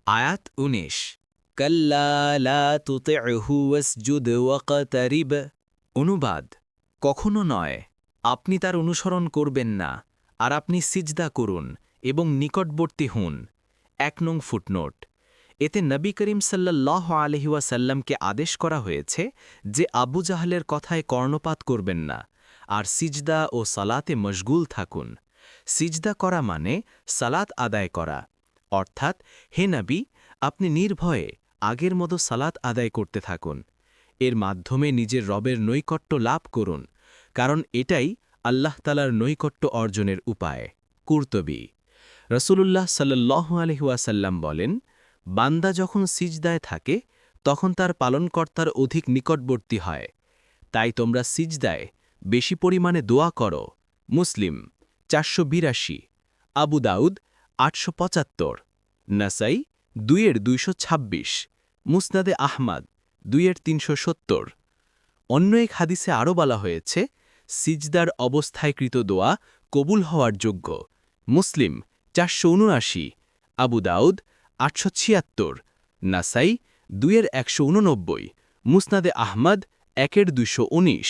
আয়াত ১৯ কাল্লা লা তুতি'হু ওয়াসজুদ ওয়াকতারিব। অনুবাদ: কখনো নয়, আপনি তার অনুসরণ করবেন না, আর আপনি সিজদা করুন এবং নিকটবর্তী হুন। ১ নং ফুটনোট: এতে নবী করিম সাল্লাল্লাহু আলাইহি ওয়াসাল্লামকে আদেশ করা হয়েছে যে আবু জাহলের কথায় কর্ণপাত করবেন না, আর সিজদা ও সালাতে মশগুল থাকুন। সিজদা করা মানে সালাত আদায় করা, অর্থাৎ হে নবী, আপনি নির্ভয়ে আগের মতো সালাত আদায় করতে থাকুন। এর মাধ্যমে নিজের রবের নৈকট্য লাভ করুন, কারণ এটাই আল্লাহ তাআলার নৈকট্য অর্জনের উপায়। কুরতুবী: রাসূলুল্লাহ সাল্লাল্লাহু আলাইহি ওয়াসাল্লাম বলেন, বান্দা যখন সিজদায় থাকে তখন তার পালনকর্তার অধিক নিকটবর্তী হয়। তাই তোমরা সিজদায় বেশি পরিমাণে দোয়া করো। মুসলিম ৪৮২, আবু দাউদ ৮৭৫, নাসাই ২-২২৬, মুসনাদে আহমাদ ২-৩৭০। অন্য এক হাদিসে আরও বলা হয়েছে, সিজদার অবস্থায়কৃত দোয়া কবুল হওয়ার যোগ্য। মুসলিম ৪৭৯, আবু দাউদ ৮৭৬, নাসাই ২-১৮৯, মুসনাদে আহমদ ১-২১৯।